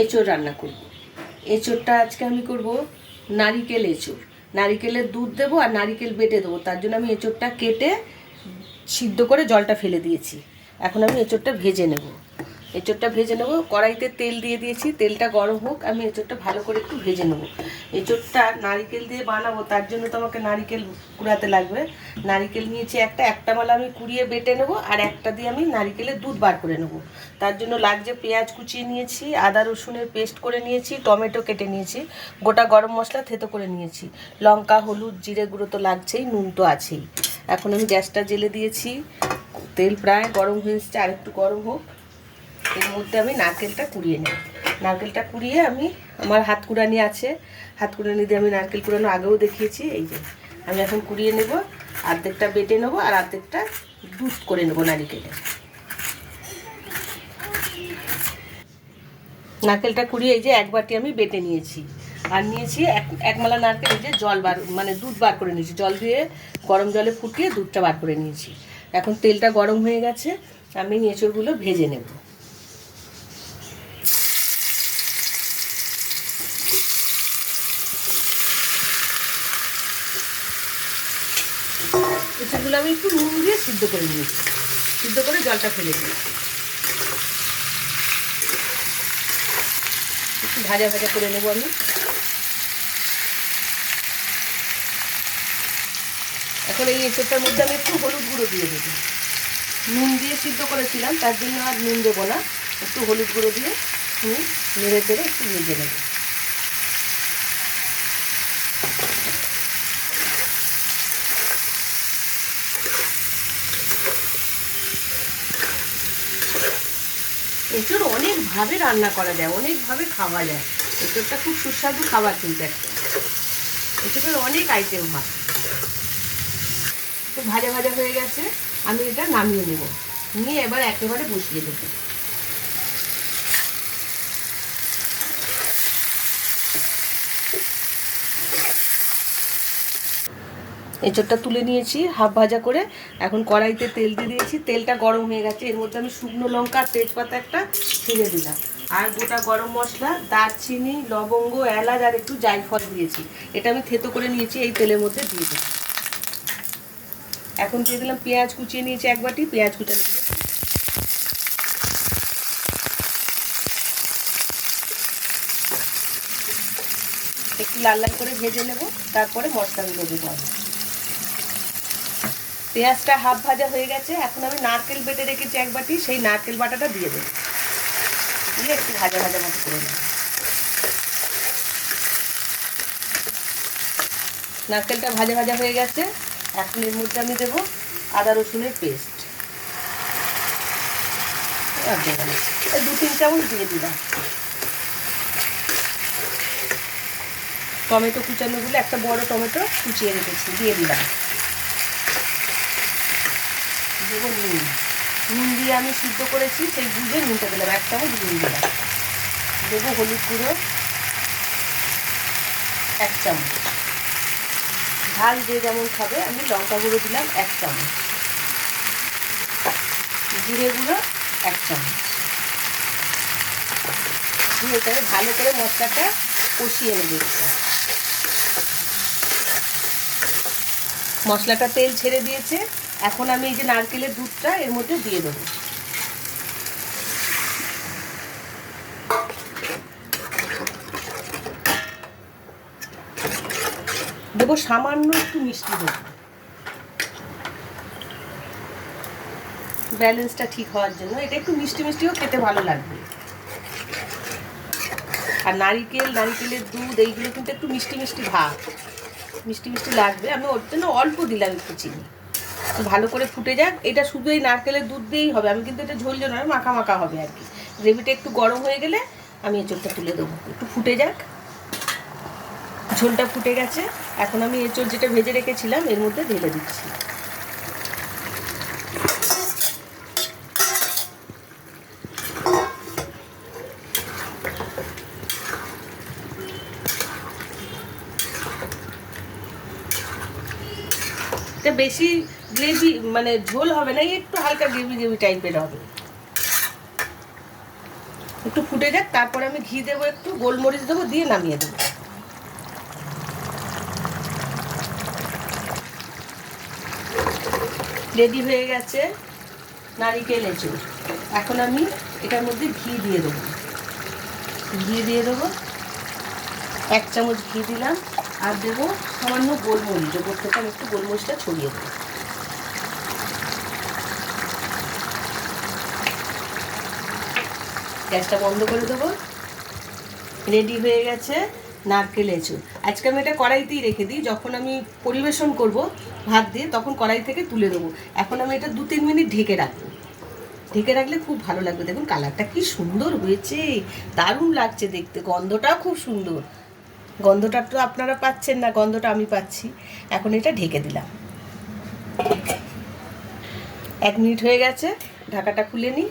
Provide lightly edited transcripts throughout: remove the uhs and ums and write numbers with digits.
এঁচোড় রান্না করব। এঁচোড়টা আজকে আমি করব নারিকেল এঁচোড়। নারিকেলের দুধ দেবো আর নারিকেল বেটে দেবো, তার জন্য আমি এঁচোড়টা কেটে সিদ্ধ করে জলটা ফেলে দিয়েছি। এখন আমি এঁচোড়টা ভেজে নেব। কড়াইতে তেল দিয়ে দিয়েছি, তেলটা গরম হোক, আমি এঁচোড়টা ভালো করে একটু ভেজে নেব। এঁচোড়টা নারিকেল দিয়ে বানাবো, তার জন্য তো আমাকে নারিকেল কুড়াতে লাগবে। নারিকেল নিয়েছি একটা মালা আমি কুড়িয়ে বেটে নেব, আর একটা দিয়ে আমি নারিকেলের দুধ বার করে নেব। তার জন্য লাগছে পেঁয়াজ কুচিয়ে নিয়েছি, আদা রসুনের পেস্ট করে নিয়েছি, টমেটো কেটে নিয়েছি, গোটা গরম মশলা থেতো করে নিয়েছি, লঙ্কা হলুদ জিরে গুঁড়ো তো লাগছেই, নুন তো আছেই। এখন আমি গ্যাসটা জেলে দিয়েছি, তেল প্রায় গরম হয়ে এসছে, আর একটু গরম হোক। এর মধ্যে আমি নারকেলটা কুড়িয়ে নেব। নারকেলটা কুড়িয়ে আমি আমার হাত কুড়ানি আছে, হাত কুড়ানি দিয়ে আমি নারকেল কুড়ানো আগেও দেখিয়েছি। এই যে আমি এখন কুড়িয়ে নেব, অর্ধেকটা বেটে নেবো আর অর্ধেকটা দুধ করে নেবো নারকেলের। নারকেলটা কুড়িয়ে এই যে এক বাটি আমি বেটে নিয়েছি, আর নিয়েছি এক মালা নারকেল, এই যে জল বার মানে দুধ বার করে নিয়েছি, জল দিয়ে গরম জলে ফুটিয়ে দুধটা বার করে নিয়েছি। এখন তেলটা গরম হয়ে গেছে, আমি এঁচোড়গুলো ভেজে নেব। এঁচোড়গুলো আমি একটু নুন দিয়ে সিদ্ধ করে নিয়েছি, সিদ্ধ করে জলটা ফেলে দিয়েছি। একটু ভাজা ভাজা করে নেব আমি। এখন এই এঁচোড়টার মধ্যে আমি একটু হলুদ গুঁড়ো দিয়ে দেবো। নুন দিয়ে সিদ্ধ করেছিলাম, তার জন্য আর নুন দেবো না, একটু হলুদ গুঁড়ো দিয়ে আমি নেড়ে চেড়ে একটু ভেজে নেব। এঁচোড় অনেকভাবে রান্না করা যায়, অনেকভাবে খাওয়া যায়। এঁচোড়টা খুব সুস্বাদু খাবার, কিন্তু একটা এঁচোড়ের অনেক আইটেম হয়। তো ভাজা ভাজা হয়ে গেছে, আমি এটা নামিয়ে নেব, নিয়ে এবার একেবারে বসিয়ে দেবো। এঁচোড়টা তুলে নিয়েছি হাফ ভাজা করে, এখন কড়াইতে তেল দিয়ে দিয়েছি, তেলটা গরম হয়ে গেছে, এর মধ্যে আমি শুকনো লঙ্কা তেজপাতা একটা ছিঁড়ে দিলাম, আর গোটা গরম মশলা দারচিনি লবঙ্গ এলাচ আর একটু জায়ফল দিয়েছি, এটা আমি থেতো করে নিয়েছি, এই তেলের মধ্যে দিয়ে দিই। এখন দিয়ে দিলাম পেঁয়াজ কুচিয়ে নিয়েছি এক বাটি, পেঁয়াজ কুচানো দিয়ে একটু লাল লাল করে ভেজে নেব, তারপরে মশলাগুলো দেবো। পেঁয়াজটা হাফ ভাজা হয়ে গেছে, এখন আমি নারকেল বেটে রেখেছি এক বাটি, সেই নারকেল বাটাটা দিয়ে দেবো, দিয়ে একটু ভাজা ভাজা মতো করে নেব। নারকেলটা ভাজা ভাজা হয়ে গেছে, এখন এর মধ্যে আমি দেবো আদা রসুনের পেস্ট, 2-3 চামচ দিয়ে দিলাম। টমেটো কুচানোগুলো একটা বড় টমেটো কুচিয়ে রেখেছি দিয়ে দিলাম। দেবো নুন, নুন দিয়ে আমি সিদ্ধ করেছি সেই বুঝে নুনটা দিলাম, 1 চামচ নুন দিলাম। দেবো হলুদ গুঁড়ো 1 চামচ, ঝাল যে যেমন খাবে, আমি লঙ্কা গুঁড়ো দিলাম 1 চামচ, জিরে গুঁড়ো 1 চামচ দিয়ে এটাকে ভালো করে মশলাটা কষিয়ে নেব। মশলাটা তেল ছেড়ে দিয়েছে, এখন আমি এই যে নারকেলের দুধটা এর মধ্যে দিয়ে দেবো। দেবো সামান্য একটু মিষ্টি দেবো, ব্যালেন্সটা ঠিক হওয়ার জন্য, এটা একটু মিষ্টি মিষ্টিও খেতে ভালো লাগবে। আর নারিকেলের দুধ এইগুলো কিন্তু একটু মিষ্টি মিষ্টি ভাব, মিষ্টি মিষ্টি লাগবে, আমি ওর জন্য অল্প দিলাম একটু চিনি। ভালো করে ফুটে যাক, এটা শুধু এই নারকেলের দুধ দিয়েই হবে, আমি কিন্তু এটা ঝোল নয় মাখা মাখা হবে আর কি। গ্রেভিটা একটু গরম হয়ে গেলে আমি এঁচোড়টা তুলে দেবো, একটু ফুটে যাক। ঝোলটা ফুটে গেছে, এখন আমি এঁচোড় যেটা ভেজে রেখেছিলাম এর মধ্যে ঢেলে দিচ্ছি। এটা বেশি গ্রেভি মানে ঝোল হবে না, একটু হালকা গ্রেভি গ্রেভি টাইপের হবে, একটু ফুটে যাক, তারপরে আমি ঘি দেবো, একটু গোলমরিচ দেবো, দিয়ে নামিয়ে দেবো। রেডি হয়ে গেছে নারিকেল এঁচোড়। এখন আমি এটার মধ্যে ঘি দিয়ে দেবো। 1 চামচ ঘি দিলাম, আর দেবো সামান্য গোলমরিচ, ওপর থেকে আমি একটু গোলমরিচটা ছড়িয়ে দেবো। গ্যাসটা বন্ধ করে দেবো। রেডি হয়ে গেছে নারকেল এঁচোড়। আজকে আমি এটা কড়াইতেই রেখে দিই, যখন আমি পরিবেশন করব ভাত দিয়ে তখন কড়াই থেকে তুলে দেবো। এখন আমি এটা 2-3 মিনিট ঢেকে রাখবো। ঢেকে রাখলে খুব ভালো লাগবে। দেখুন কালারটা কি সুন্দর হয়েছে, দারুণ লাগছে দেখতে, গন্ধটাও খুব সুন্দর। গন্ধটা তো আপনারা পাচ্ছেন না, গন্ধটা আমি পাচ্ছি। এখন এটা ঢেকে দিলাম। 1 মিনিট হয়ে গেছে, ঢাকাটা খুলে নিই।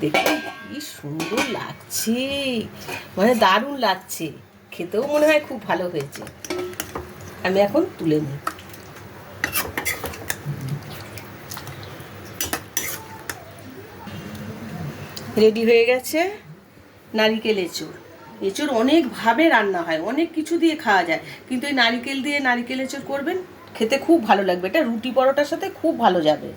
দেখুন কি সুন্দর লাগছে, মানে দারুণ লাগছে, খেতেও মনে হয় খুব ভালো হয়েছে। আমি এখন তুলে নিই। রেডি হয়ে গেছে নারিকেল এঁচোড়। এঁচোড় অনেকভাবে রান্না হয়, অনেক কিছু দিয়ে খাওয়া যায়, কিন্তু এই নারিকেল দিয়ে নারিকেল এঁচোড় করবেন, খেতে খুব ভালো লাগবে। এটা রুটি পরোটার সাথে খুব ভালো যাবে।